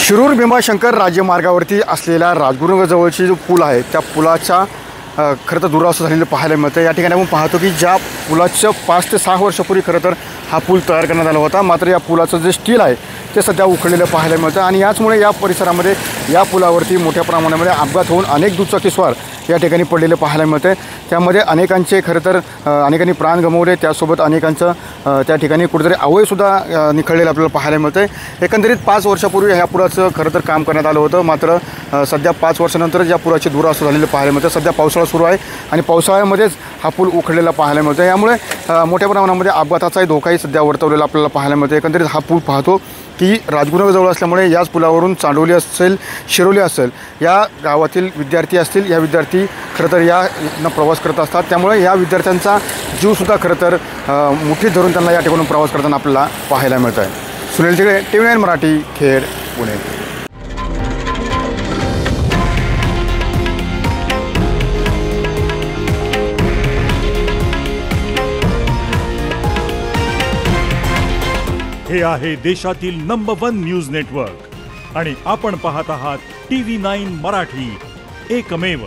शिरूर भीमाशंकर राज्यमार्गावरती असलेला राजगुरुनगरजवळची जो पूल आहे त्या पुलाचा खरं तर दुरावस्था झालेलं पाहायला मिळतं। या ठिकाणी आपण पाहतो की ज्या पुलाचं 5 ते 6 वर्षापूर्वी खरं तर हा पूल तयार करण्यात आला होता, मात्र या पुलाचं जे स्टील आहे ते सध्या उखडलेलं पाहायला मिळतं आणि याचमुळे या परिसरामध्ये या पुलावरती मोठ्या प्रमाणामध्ये अपघात होऊन अनेक दुचाकीस्वार या ठिकाणी पडलेले पाहायला मिळते। त्यामध्ये अनेकांचे खरं तर अनेकांनी प्राण गमावले, त्यासोबत अनेकांचं त्या ठिकाणी कुठेतरी अवयवसुद्धा निखळलेलं आपल्याला पाहायला मिळतं। एकंदरीत 5 वर्षापूर्वी ह्या पुलाचं खरं तर काम करण्यात आलं होतं, मात्र सध्या 5 वर्षानंतर या पुलाची दुरावस्था झालेलं पाहायला मिळतं। सध्या पावसाळा सुरू आहे आणि पावसाळ्यामध्येच हा पूल उखडलेला पाहायला मिळतो, यामुळे मोठ्या प्रमाणामध्ये अपघाताचाही धोकाही सध्या वर्तवलेला आपल्याला पाहायला मिळतो। एकंदरीत हा पूल पाहतो की राजगुरुनगरजवळ असल्यामुळे याच पुलावरून चांडोली असेल, शिरोली असेल, या गावातील विद्यार्थी असतील, या विद्यार्थी खरं तर यानं प्रवास करत असतात, त्यामुळे या विद्यार्थ्यांचा जीवसुद्धा खरं तर मुठीत धरून त्यांना या ठिकाणून प्रवास करताना आपल्याला पाहायला मिळत आहे। सुनील तिकडे, TV9 मराठी, खेड, पुणे। हे आहे देशातील नंबर 1 न्यूज नेटवर्क आणि आपण पाहत आहात TV9 मराठी, एकमेव।